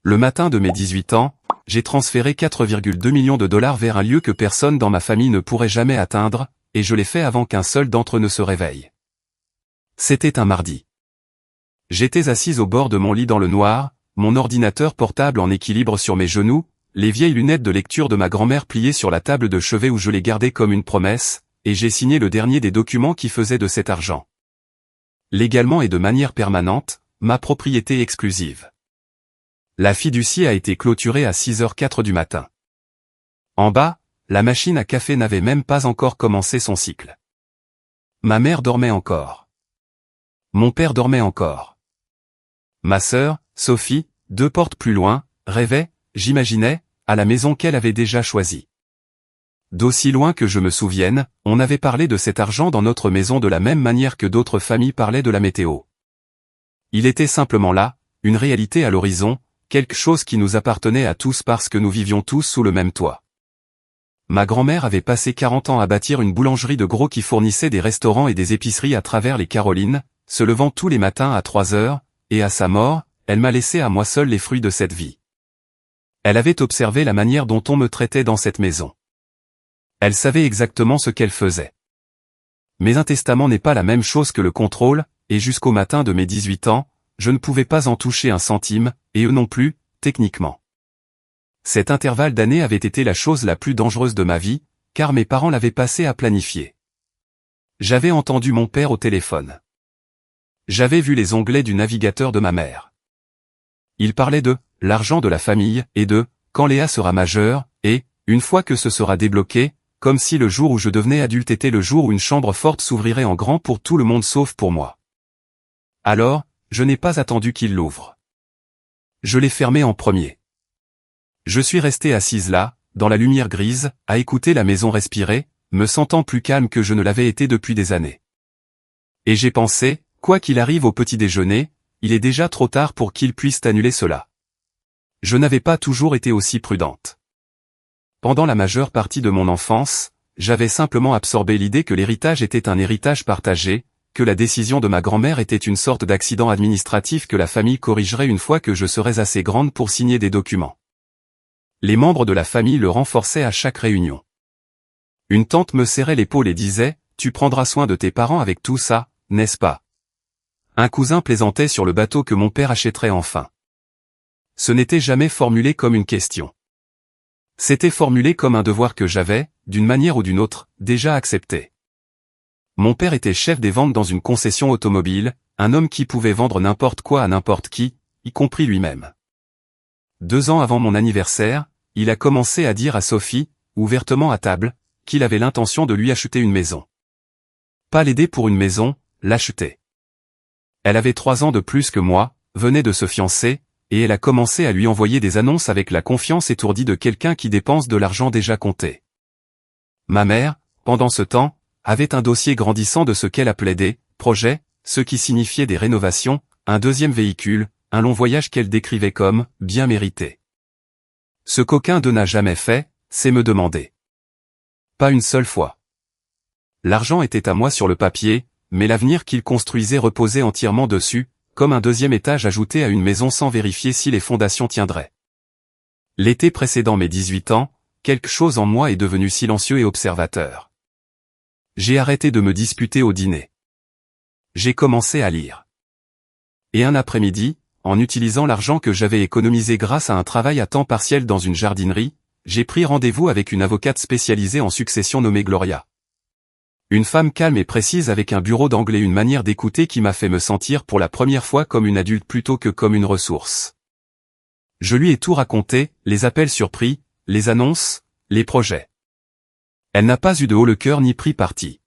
Le matin de mes 18 ans, j'ai transféré 4,2 millions de dollars vers un lieu que personne dans ma famille ne pourrait jamais atteindre, et je l'ai fait avant qu'un seul d'entre eux ne se réveille. C'était un mardi. J'étais assise au bord de mon lit dans le noir, mon ordinateur portable en équilibre sur mes genoux, les vieilles lunettes de lecture de ma grand-mère pliées sur la table de chevet où je les gardais comme une promesse, et j'ai signé le dernier des documents qui faisaient de cet argent, légalement et de manière permanente, ma propriété exclusive. La fiducie a été clôturée à 6h04 du matin. En bas, la machine à café n'avait même pas encore commencé son cycle. Ma mère dormait encore. Mon père dormait encore. Ma sœur, Sophie, 2 portes plus loin, rêvait, j'imaginais, à la maison qu'elle avait déjà choisie. D'aussi loin que je me souvienne, on avait parlé de cet argent dans notre maison de la même manière que d'autres familles parlaient de la météo. Il était simplement là, une réalité à l'horizon, quelque chose qui nous appartenait à tous parce que nous vivions tous sous le même toit. Ma grand-mère avait passé 40 ans à bâtir une boulangerie de gros qui fournissait des restaurants et des épiceries à travers les Carolines, se levant tous les matins à 3 heures, et à sa mort, elle m'a laissé à moi seul les fruits de cette vie. Elle avait observé la manière dont on me traitait dans cette maison. Elle savait exactement ce qu'elle faisait. Mais un testament n'est pas la même chose que le contrôle, et jusqu'au matin de mes 18 ans, je ne pouvais pas en toucher un centime, et eux non plus, techniquement. Cet intervalle d'années avait été la chose la plus dangereuse de ma vie, car mes parents l'avaient passé à planifier. J'avais entendu mon père au téléphone. J'avais vu les onglets du navigateur de ma mère. Il parlait de « l'argent de la famille » et de « quand Léa sera majeure » et « une fois que ce sera débloqué », comme si le jour où je devenais adulte était le jour où une chambre forte s'ouvrirait en grand pour tout le monde sauf pour moi. Alors, je n'ai pas attendu qu'il l'ouvre. Je l'ai fermé en premier. Je suis restée assise là, dans la lumière grise, à écouter la maison respirer, me sentant plus calme que je ne l'avais été depuis des années. Et j'ai pensé, quoi qu'il arrive au petit déjeuner, il est déjà trop tard pour qu'il puisse annuler cela. Je n'avais pas toujours été aussi prudente. Pendant la majeure partie de mon enfance, j'avais simplement absorbé l'idée que l'héritage était un héritage partagé, que la décision de ma grand-mère était une sorte d'accident administratif que la famille corrigerait une fois que je serais assez grande pour signer des documents. Les membres de la famille le renforçaient à chaque réunion. Une tante me serrait l'épaule et disait « Tu prendras soin de tes parents avec tout ça, n'est-ce pas ?» Un cousin plaisantait sur le bateau que mon père achèterait enfin. Ce n'était jamais formulé comme une question. C'était formulé comme un devoir que j'avais, d'une manière ou d'une autre, déjà accepté. Mon père était chef des ventes dans une concession automobile, un homme qui pouvait vendre n'importe quoi à n'importe qui, y compris lui-même. 2 ans avant mon anniversaire, il a commencé à dire à Sophie, ouvertement à table, qu'il avait l'intention de lui acheter une maison. Pas l'aider pour une maison, l'acheter. Elle avait 3 ans de plus que moi, venait de se fiancer, et elle a commencé à lui envoyer des annonces avec la confiance étourdie de quelqu'un qui dépense de l'argent déjà compté. Ma mère, pendant ce temps, avait un dossier grandissant de ce qu'elle appelait des projets, ce qui signifiait des rénovations, un 2e véhicule, un long voyage qu'elle décrivait comme bien mérité. Ce qu'aucun d'eux n'a jamais fait, c'est me demander. Pas une seule fois. L'argent était à moi sur le papier, mais l'avenir qu'il construisait reposait entièrement dessus, comme un 2e étage ajouté à une maison sans vérifier si les fondations tiendraient. L'été précédant mes 18 ans, quelque chose en moi est devenu silencieux et observateur. J'ai arrêté de me disputer au dîner. J'ai commencé à lire. Et un après-midi, en utilisant l'argent que j'avais économisé grâce à un travail à temps partiel dans une jardinerie, j'ai pris rendez-vous avec une avocate spécialisée en succession nommée Gloria. Une femme calme et précise avec un bureau d'angle et une manière d'écouter qui m'a fait me sentir pour la première fois comme une adulte plutôt que comme une ressource. Je lui ai tout raconté, les appels surpris, les annonces, les projets. Elle n'a pas eu de haut le cœur ni pris parti.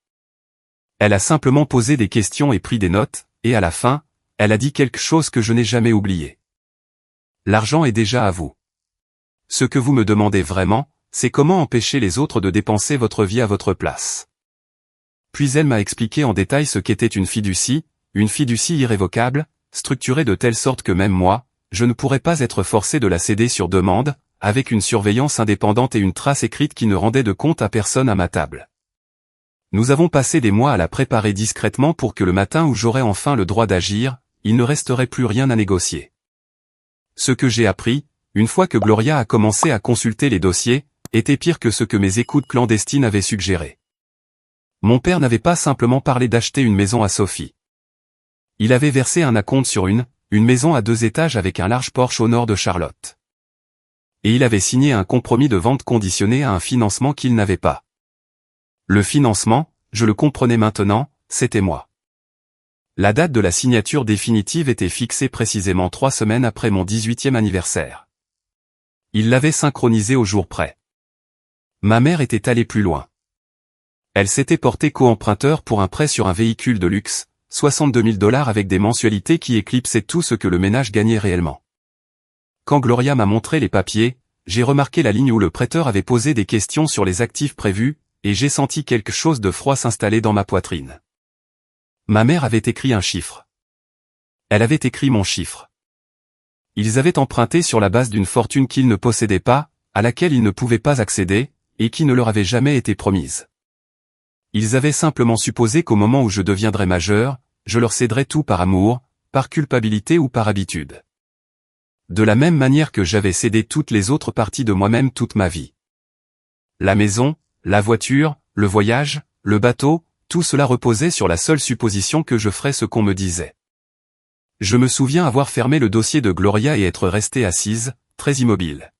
Elle a simplement posé des questions et pris des notes, et à la fin, elle a dit quelque chose que je n'ai jamais oublié. L'argent est déjà à vous. Ce que vous me demandez vraiment, c'est comment empêcher les autres de dépenser votre vie à votre place. Puis elle m'a expliqué en détail ce qu'était une fiducie irrévocable, structurée de telle sorte que même moi, je ne pourrais pas être forcé de la céder sur demande, avec une surveillance indépendante et une trace écrite qui ne rendait de compte à personne à ma table. Nous avons passé des mois à la préparer discrètement pour que le matin où j'aurais enfin le droit d'agir, il ne resterait plus rien à négocier. Ce que j'ai appris, une fois que Gloria a commencé à consulter les dossiers, était pire que ce que mes écoutes clandestines avaient suggéré. Mon père n'avait pas simplement parlé d'acheter une maison à Sophie. Il avait versé un acompte sur une maison à 2 étages avec un large porche au nord de Charlotte. Et il avait signé un compromis de vente conditionné à un financement qu'il n'avait pas. Le financement, je le comprenais maintenant, c'était moi. La date de la signature définitive était fixée précisément 3 semaines après mon 18e anniversaire. Il l'avait synchronisé au jour près. Ma mère était allée plus loin. Elle s'était portée co-emprunteur pour un prêt sur un véhicule de luxe, 62 000 $ avec des mensualités qui éclipsaient tout ce que le ménage gagnait réellement. Quand Gloria m'a montré les papiers, j'ai remarqué la ligne où le prêteur avait posé des questions sur les actifs prévus, et j'ai senti quelque chose de froid s'installer dans ma poitrine. Ma mère avait écrit un chiffre. Elle avait écrit mon chiffre. Ils avaient emprunté sur la base d'une fortune qu'ils ne possédaient pas, à laquelle ils ne pouvaient pas accéder, et qui ne leur avait jamais été promise. Ils avaient simplement supposé qu'au moment où je deviendrais majeur, je leur céderais tout par amour, par culpabilité ou par habitude. De la même manière que j'avais cédé toutes les autres parties de moi-même toute ma vie. La maison, la voiture, le voyage, le bateau, tout cela reposait sur la seule supposition que je ferais ce qu'on me disait. Je me souviens avoir fermé le dossier de Gloria et être resté assise, très immobile.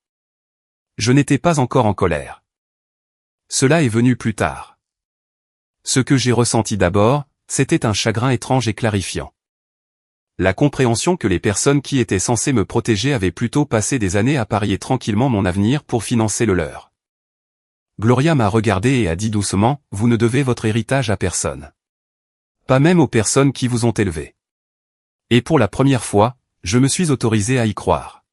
Je n'étais pas encore en colère. Cela est venu plus tard. Ce que j'ai ressenti d'abord, c'était un chagrin étrange et clarifiant. La compréhension que les personnes qui étaient censées me protéger avaient plutôt passé des années à parier tranquillement mon avenir pour financer le leur. Gloria m'a regardé et a dit doucement, « Vous ne devez votre héritage à personne. Pas même aux personnes qui vous ont élevé. » Et pour la première fois, je me suis autorisé à y croire.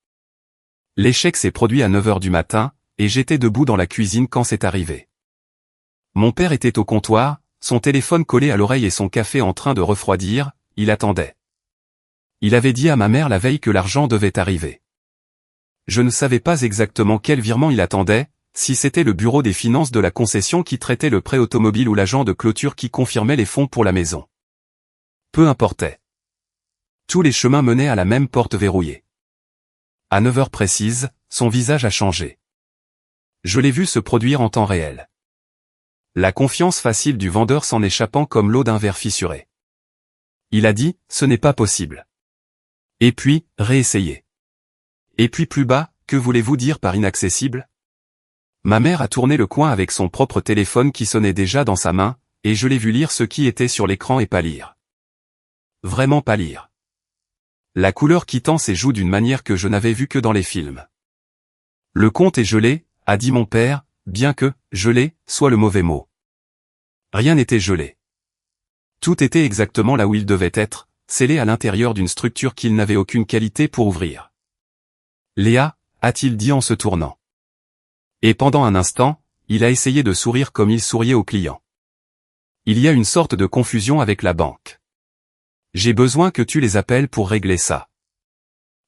L'échec s'est produit à 9 h du matin, et j'étais debout dans la cuisine quand c'est arrivé. Mon père était au comptoir, son téléphone collé à l'oreille et son café en train de refroidir, il attendait. Il avait dit à ma mère la veille que l'argent devait arriver. Je ne savais pas exactement quel virement il attendait, si c'était le bureau des finances de la concession qui traitait le prêt automobile ou l'agent de clôture qui confirmait les fonds pour la maison. Peu importait. Tous les chemins menaient à la même porte verrouillée. À 9 h précises, son visage a changé. Je l'ai vu se produire en temps réel. La confiance facile du vendeur s'en échappant comme l'eau d'un verre fissuré. Il a dit, « Ce n'est pas possible. » Et puis, réessayez. Et puis plus bas, que voulez-vous dire par inaccessible? Ma mère a tourné le coin avec son propre téléphone qui sonnait déjà dans sa main, et je l'ai vu lire ce qui était sur l'écran et pâlir. Vraiment pâlir. La couleur quittant ses joues d'une manière que je n'avais vue que dans les films. Le compte est gelé, a dit mon père, bien que « gelé » soit le mauvais mot. Rien n'était gelé. Tout était exactement là où il devait être, scellé à l'intérieur d'une structure qu'il n'avait aucune qualité pour ouvrir. « Léa » a-t-il dit en se tournant. Et pendant un instant, il a essayé de sourire comme il souriait aux clients. Il y a une sorte de confusion avec la banque. J'ai besoin que tu les appelles pour régler ça.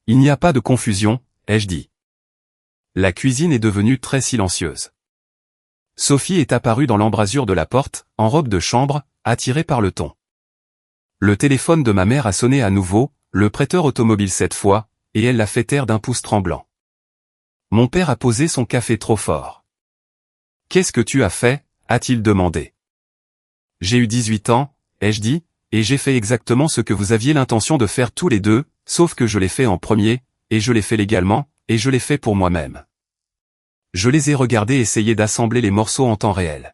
Il n'y a pas de confusion, ai-je dit. La cuisine est devenue très silencieuse. Sophie est apparue dans l'embrasure de la porte, en robe de chambre, attirée par le ton. Le téléphone de ma mère a sonné à nouveau, le prêteur automobile cette fois, et elle l'a fait taire d'un pouce tremblant. Mon père a posé son café trop fort. « Qu'est-ce que tu as fait ?» a-t-il demandé. J'ai eu 18 ans, ai-je dit, et j'ai fait exactement ce que vous aviez l'intention de faire tous les deux, sauf que je l'ai fait en premier, et je l'ai fait légalement, et je l'ai fait pour moi-même. Je les ai regardés essayer d'assembler les morceaux en temps réel.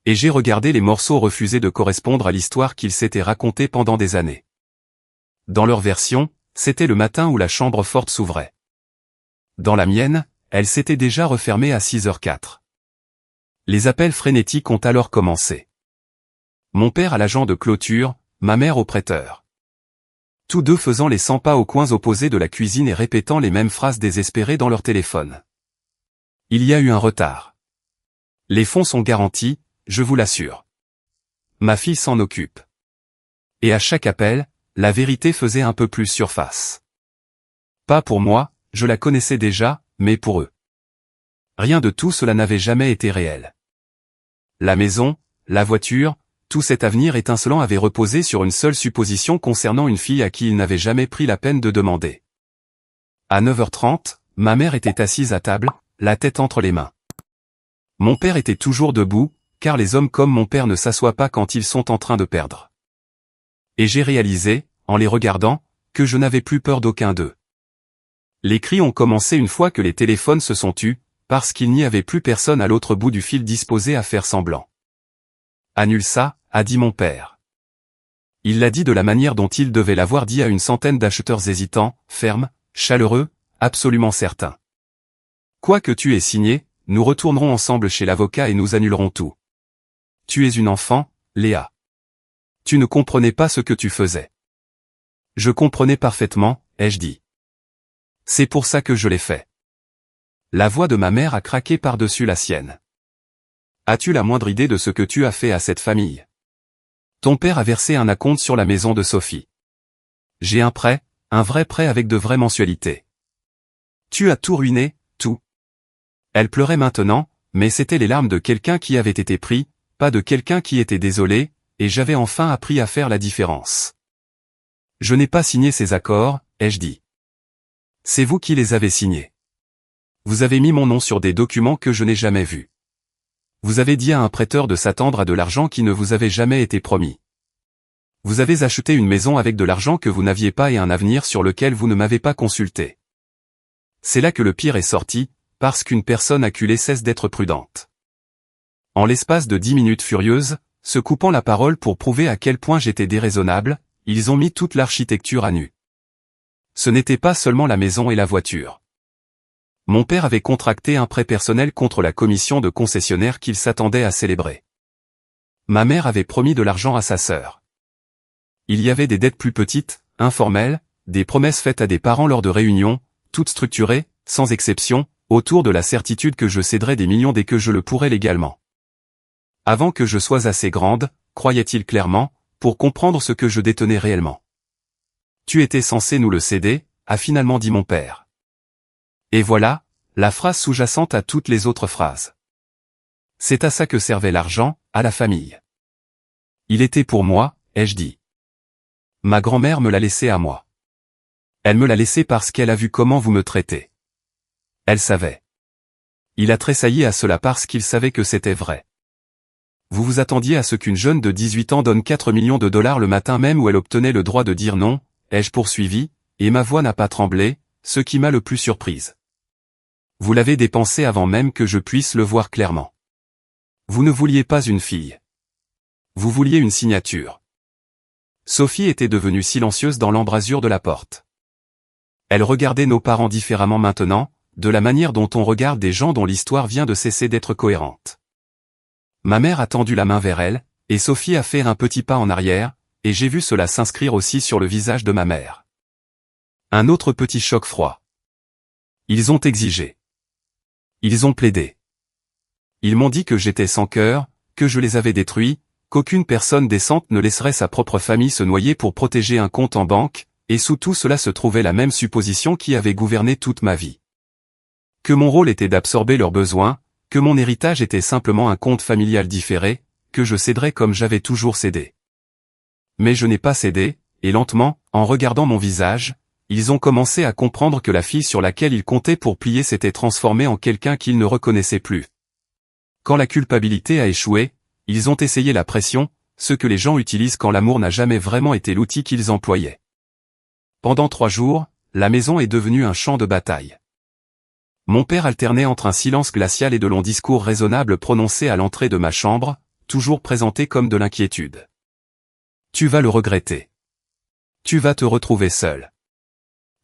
Et j'ai regardé les morceaux refuser de correspondre à l'histoire qu'ils s'étaient racontée pendant des années. Dans leur version, c'était le matin où la chambre forte s'ouvrait. Dans la mienne, elle s'était déjà refermée à 6h04. Les appels frénétiques ont alors commencé. Mon père à l'agent de clôture, ma mère au prêteur. Tous deux faisant les 100 pas aux coins opposés de la cuisine et répétant les mêmes phrases désespérées dans leur téléphone. Il y a eu un retard. Les fonds sont garantis, je vous l'assure. Ma fille s'en occupe. Et à chaque appel, la vérité faisait un peu plus surface. Pas pour moi, je la connaissais déjà, mais pour eux. Rien de tout cela n'avait jamais été réel. La maison, la voiture, tout cet avenir étincelant avait reposé sur une seule supposition concernant une fille à qui il n'avait jamais pris la peine de demander. À 9h30, ma mère était assise à table, la tête entre les mains. Mon père était toujours debout, car les hommes comme mon père ne s'assoient pas quand ils sont en train de perdre. Et j'ai réalisé, en les regardant, que je n'avais plus peur d'aucun d'eux. Les cris ont commencé une fois que les téléphones se sont tus, parce qu'il n'y avait plus personne à l'autre bout du fil disposé à faire semblant. Annule ça, a dit mon père. Il l'a dit de la manière dont il devait l'avoir dit à une centaine d'acheteurs hésitants, fermes, chaleureux, absolument certains. Quoi que tu aies signé, nous retournerons ensemble chez l'avocat et nous annulerons tout. Tu es une enfant, Léa. Tu ne comprenais pas ce que tu faisais. Je comprenais parfaitement, ai-je dit. C'est pour ça que je l'ai fait. La voix de ma mère a craqué par-dessus la sienne. As-tu la moindre idée de ce que tu as fait à cette famille? Ton père a versé un acompte sur la maison de Sophie. J'ai un prêt, un vrai prêt avec de vraies mensualités. Tu as tout ruiné, tout. Elle pleurait maintenant, mais c'étaient les larmes de quelqu'un qui avait été pris, pas de quelqu'un qui était désolé, et j'avais enfin appris à faire la différence. Je n'ai pas signé ces accords, ai-je dit. C'est vous qui les avez signés. Vous avez mis mon nom sur des documents que je n'ai jamais vus. Vous avez dit à un prêteur de s'attendre à de l'argent qui ne vous avait jamais été promis. Vous avez acheté une maison avec de l'argent que vous n'aviez pas et un avenir sur lequel vous ne m'avez pas consulté. C'est là que le pire est sorti, parce qu'une personne acculée cesse d'être prudente. En l'espace de 10 minutes furieuses, se coupant la parole pour prouver à quel point j'étais déraisonnable, ils ont mis toute l'architecture à nu. Ce n'était pas seulement la maison et la voiture. Mon père avait contracté un prêt personnel contre la commission de concessionnaire qu'il s'attendait à célébrer. Ma mère avait promis de l'argent à sa sœur. Il y avait des dettes plus petites, informelles, des promesses faites à des parents lors de réunions, toutes structurées, sans exception, autour de la certitude que je céderais des millions dès que je le pourrais légalement. Avant que je sois assez grande, croyait-il clairement, pour comprendre ce que je détenais réellement. Tu étais censé nous le céder, a finalement dit mon père. Et voilà, la phrase sous-jacente à toutes les autres phrases. C'est à ça que servait l'argent, à la famille. Il était pour moi, ai-je dit. Ma grand-mère me l'a laissé à moi. Elle me l'a laissé parce qu'elle a vu comment vous me traitez. Elle savait. Il a tressailli à cela parce qu'il savait que c'était vrai. Vous vous attendiez à ce qu'une jeune de 18 ans donne 4 millions de dollars le matin même où elle obtenait le droit de dire non, ai-je poursuivi, et ma voix n'a pas tremblé, ce qui m'a le plus surprise. Vous l'avez dépensé avant même que je puisse le voir clairement. Vous ne vouliez pas une fille. Vous vouliez une signature. Sophie était devenue silencieuse dans l'embrasure de la porte. Elle regardait nos parents différemment maintenant, de la manière dont on regarde des gens dont l'histoire vient de cesser d'être cohérente. Ma mère a tendu la main vers elle, et Sophie a fait un petit pas en arrière, et j'ai vu cela s'inscrire aussi sur le visage de ma mère. Un autre petit choc froid. Ils ont exigé. Ils ont plaidé. Ils m'ont dit que j'étais sans cœur, que je les avais détruits, qu'aucune personne décente ne laisserait sa propre famille se noyer pour protéger un compte en banque, et sous tout cela se trouvait la même supposition qui avait gouverné toute ma vie. Que mon rôle était d'absorber leurs besoins, que mon héritage était simplement un compte familial différé, que je céderais comme j'avais toujours cédé. Mais je n'ai pas cédé, et lentement, en regardant mon visage, ils ont commencé à comprendre que la fille sur laquelle ils comptaient pour plier s'était transformée en quelqu'un qu'ils ne reconnaissaient plus. Quand la culpabilité a échoué, ils ont essayé la pression, ce que les gens utilisent quand l'amour n'a jamais vraiment été l'outil qu'ils employaient. Pendant 3 jours, la maison est devenue un champ de bataille. Mon père alternait entre un silence glacial et de longs discours raisonnables prononcés à l'entrée de ma chambre, toujours présentés comme de l'inquiétude. Tu vas le regretter. Tu vas te retrouver seul.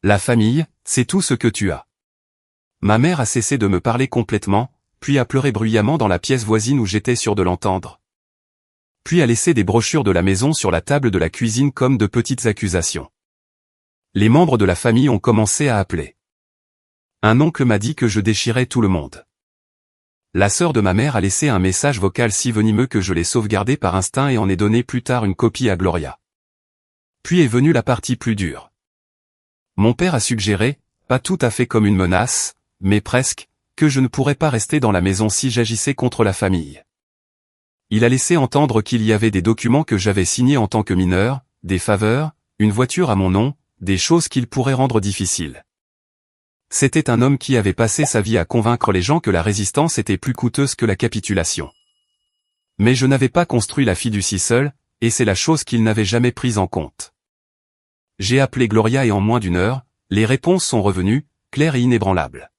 La famille, c'est tout ce que tu as. Ma mère a cessé de me parler complètement, puis a pleuré bruyamment dans la pièce voisine où j'étais sûr de l'entendre. Puis a laissé des brochures de la maison sur la table de la cuisine comme de petites accusations. Les membres de la famille ont commencé à appeler. Un oncle m'a dit que je déchirais tout le monde. La sœur de ma mère a laissé un message vocal si venimeux que je l'ai sauvegardé par instinct et en ai donné plus tard une copie à Gloria. Puis est venue la partie plus dure. Mon père a suggéré, pas tout à fait comme une menace, mais presque, que je ne pourrais pas rester dans la maison si j'agissais contre la famille. Il a laissé entendre qu'il y avait des documents que j'avais signés en tant que mineur, des faveurs, une voiture à mon nom, des choses qu'il pourrait rendre difficiles. C'était un homme qui avait passé sa vie à convaincre les gens que la résistance était plus coûteuse que la capitulation. Mais je n'avais pas construit la fiducie seule, et c'est la chose qu'il n'avait jamais prise en compte. J'ai appelé Gloria et en moins d'une heure, les réponses sont revenues, claires et inébranlables.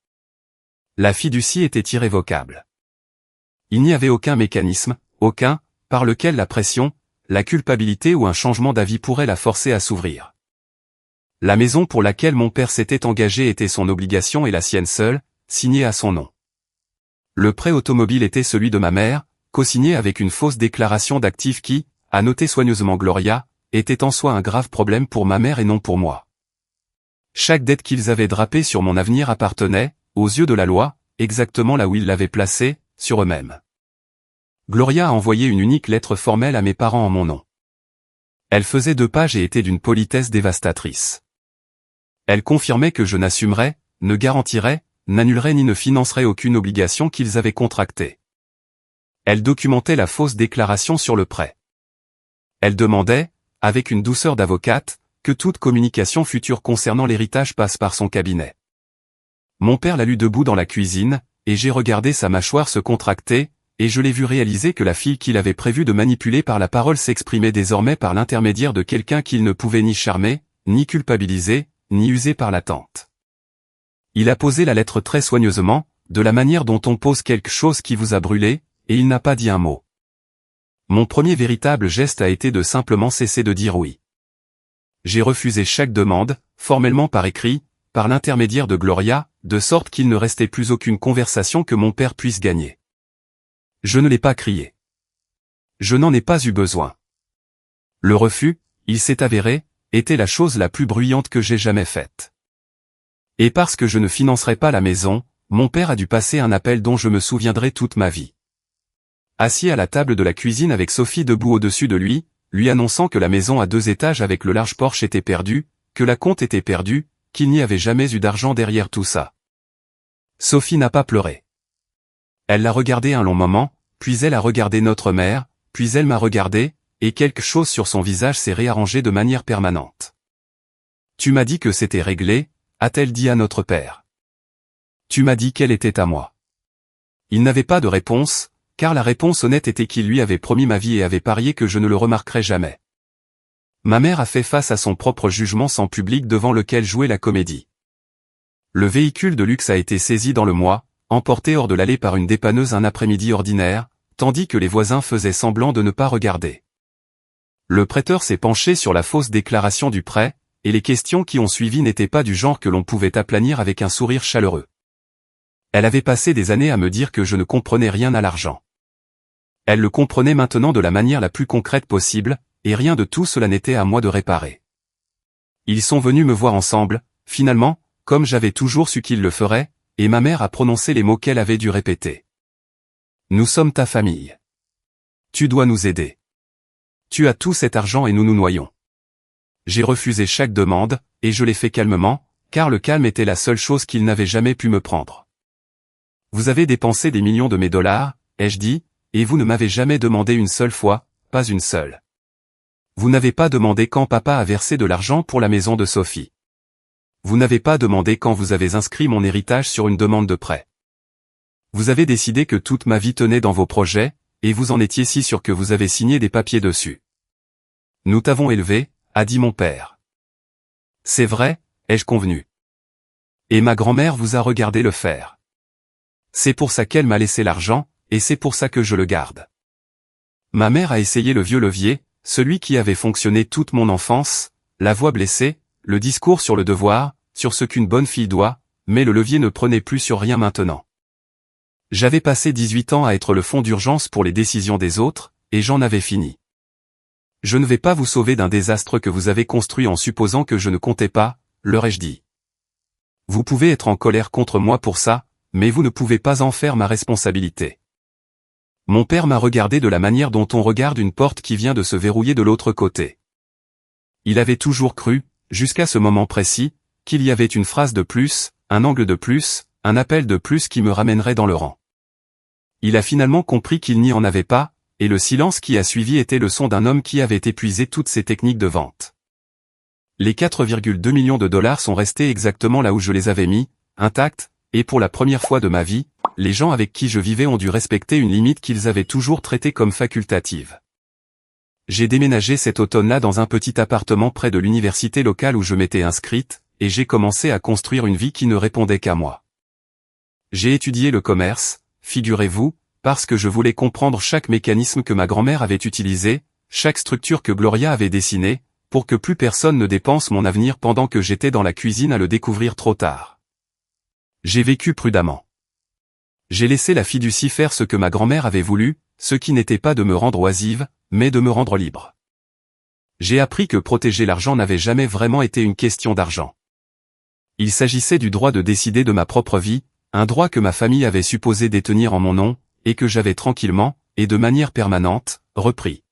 La fiducie était irrévocable. Il n'y avait aucun mécanisme, aucun, par lequel la pression, la culpabilité ou un changement d'avis pourrait la forcer à s'ouvrir. La maison pour laquelle mon père s'était engagé était son obligation et la sienne seule, signée à son nom. Le prêt automobile était celui de ma mère, co-signé avec une fausse déclaration d'actifs qui, a noté soigneusement Gloria, était en soi un grave problème pour ma mère et non pour moi. Chaque dette qu'ils avaient drapée sur mon avenir appartenait, aux yeux de la loi, exactement là où ils l'avaient placée, sur eux-mêmes. Gloria a envoyé une unique lettre formelle à mes parents en mon nom. Elle faisait 2 pages et était d'une politesse dévastatrice. Elle confirmait que je n'assumerais, ne garantirais, n'annulerais ni ne financerais aucune obligation qu'ils avaient contractée. Elle documentait la fausse déclaration sur le prêt. Elle demandait, avec une douceur d'avocate, que toute communication future concernant l'héritage passe par son cabinet. Mon père l'a lu debout dans la cuisine, et j'ai regardé sa mâchoire se contracter, et je l'ai vu réaliser que la fille qu'il avait prévu de manipuler par la parole s'exprimait désormais par l'intermédiaire de quelqu'un qu'il ne pouvait ni charmer, ni culpabiliser, ni user par l'attente. Il a posé la lettre très soigneusement, de la manière dont on pose quelque chose qui vous a brûlé, et il n'a pas dit un mot. Mon premier véritable geste a été de simplement cesser de dire oui. J'ai refusé chaque demande, formellement par écrit, par l'intermédiaire de Gloria, de sorte qu'il ne restait plus aucune conversation que mon père puisse gagner. Je ne l'ai pas crié. Je n'en ai pas eu besoin. Le refus, il s'est avéré, était la chose la plus bruyante que j'ai jamais faite. Et parce que je ne financerais pas la maison, mon père a dû passer un appel dont je me souviendrai toute ma vie. Assis à la table de la cuisine avec Sophie debout au-dessus de lui, lui annonçant que la maison à 2 étages avec le large porche était perdue, que la compte était perdue, qu'il n'y avait jamais eu d'argent derrière tout ça. Sophie n'a pas pleuré. Elle l'a regardé un long moment, puis elle a regardé notre mère, puis elle m'a regardé, et quelque chose sur son visage s'est réarrangé de manière permanente. Tu m'as dit que c'était réglé, a-t-elle dit à notre père. Tu m'as dit qu'elle était à moi. Il n'avait pas de réponse, car la réponse honnête était qu'il lui avait promis ma vie et avait parié que je ne le remarquerais jamais. Ma mère a fait face à son propre jugement sans public devant lequel jouait la comédie. Le véhicule de luxe a été saisi dans le mois, emporté hors de l'allée par une dépanneuse un après-midi ordinaire, tandis que les voisins faisaient semblant de ne pas regarder. Le prêteur s'est penché sur la fausse déclaration du prêt, et les questions qui ont suivi n'étaient pas du genre que l'on pouvait aplanir avec un sourire chaleureux. Elle avait passé des années à me dire que je ne comprenais rien à l'argent. Elle le comprenait maintenant de la manière la plus concrète possible, et rien de tout cela n'était à moi de réparer. Ils sont venus me voir ensemble, finalement, comme j'avais toujours su qu'ils le feraient, et ma mère a prononcé les mots qu'elle avait dû répéter. Nous sommes ta famille. Tu dois nous aider. Tu as tout cet argent et nous nous noyons. J'ai refusé chaque demande, et je l'ai fait calmement, car le calme était la seule chose qu'ils n'avaient jamais pu me prendre. Vous avez dépensé des millions de mes dollars, ai-je dit, et vous ne m'avez jamais demandé une seule fois, pas une seule. Vous n'avez pas demandé quand papa a versé de l'argent pour la maison de Sophie. Vous n'avez pas demandé quand vous avez inscrit mon héritage sur une demande de prêt. Vous avez décidé que toute ma vie tenait dans vos projets, et vous en étiez si sûr que vous avez signé des papiers dessus. Nous t'avons élevé, a dit mon père. C'est vrai, ai-je convenu. Et ma grand-mère vous a regardé le faire. C'est pour ça qu'elle m'a laissé l'argent, et c'est pour ça que je le garde. Ma mère a essayé le vieux levier, celui qui avait fonctionné toute mon enfance, la voix blessée, le discours sur le devoir, sur ce qu'une bonne fille doit, mais le levier ne prenait plus sur rien maintenant. J'avais passé 18 ans à être le fonds d'urgence pour les décisions des autres, et j'en avais fini. Je ne vais pas vous sauver d'un désastre que vous avez construit en supposant que je ne comptais pas, leur ai-je dit. Vous pouvez être en colère contre moi pour ça, mais vous ne pouvez pas en faire ma responsabilité. Mon père m'a regardé de la manière dont on regarde une porte qui vient de se verrouiller de l'autre côté. Il avait toujours cru, jusqu'à ce moment précis, qu'il y avait une phrase de plus, un angle de plus, un appel de plus qui me ramènerait dans le rang. Il a finalement compris qu'il n'y en avait pas, et le silence qui a suivi était le son d'un homme qui avait épuisé toutes ses techniques de vente. Les 4,2 millions de dollars sont restés exactement là où je les avais mis, intact, et pour la première fois de ma vie, les gens avec qui je vivais ont dû respecter une limite qu'ils avaient toujours traitée comme facultative. J'ai déménagé cet automne-là dans un petit appartement près de l'université locale où je m'étais inscrite, et j'ai commencé à construire une vie qui ne répondait qu'à moi. J'ai étudié le commerce, figurez-vous, parce que je voulais comprendre chaque mécanisme que ma grand-mère avait utilisé, chaque structure que Gloria avait dessinée, pour que plus personne ne dépense mon avenir pendant que j'étais dans la cuisine à le découvrir trop tard. J'ai vécu prudemment. J'ai laissé la fiducie faire ce que ma grand-mère avait voulu, ce qui n'était pas de me rendre oisive, mais de me rendre libre. J'ai appris que protéger l'argent n'avait jamais vraiment été une question d'argent. Il s'agissait du droit de décider de ma propre vie, un droit que ma famille avait supposé détenir en mon nom, et que j'avais tranquillement, et de manière permanente, repris.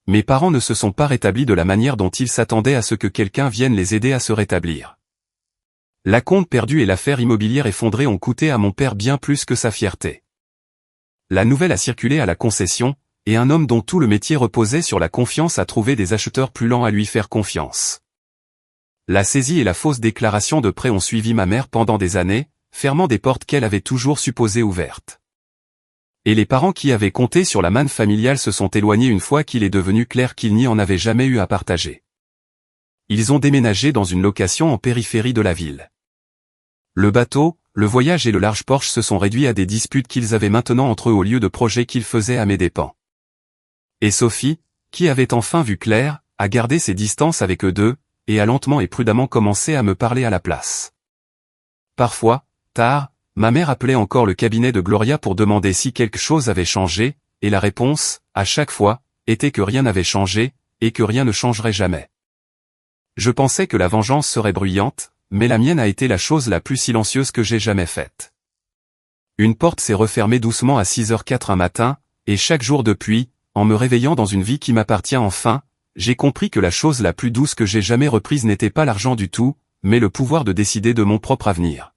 Mes parents ne se sont pas rétablis de la manière dont ils s'attendaient à ce que quelqu'un vienne les aider à se rétablir. L'acompte perdu et l'affaire immobilière effondrée ont coûté à mon père bien plus que sa fierté. La nouvelle a circulé à la concession, et un homme dont tout le métier reposait sur la confiance a trouvé des acheteurs plus lents à lui faire confiance. La saisie et la fausse déclaration de prêt ont suivi ma mère pendant des années, fermant des portes qu'elle avait toujours supposées ouvertes. Et les parents qui avaient compté sur la manne familiale se sont éloignés une fois qu'il est devenu clair qu'ils n'y en avaient jamais eu à partager. Ils ont déménagé dans une location en périphérie de la ville. Le bateau, le voyage et le large Porsche se sont réduits à des disputes qu'ils avaient maintenant entre eux au lieu de projets qu'ils faisaient à mes dépens. Et Sophie, qui avait enfin vu clair, a gardé ses distances avec eux deux, et a lentement et prudemment commencé à me parler à la place. Parfois, tard, ma mère appelait encore le cabinet de Gloria pour demander si quelque chose avait changé, et la réponse, à chaque fois, était que rien n'avait changé, et que rien ne changerait jamais. Je pensais que la vengeance serait bruyante, mais la mienne a été la chose la plus silencieuse que j'ai jamais faite. Une porte s'est refermée doucement à 6h04 un matin, et chaque jour depuis, en me réveillant dans une vie qui m'appartient enfin, j'ai compris que la chose la plus douce que j'ai jamais reprise n'était pas l'argent du tout, mais le pouvoir de décider de mon propre avenir.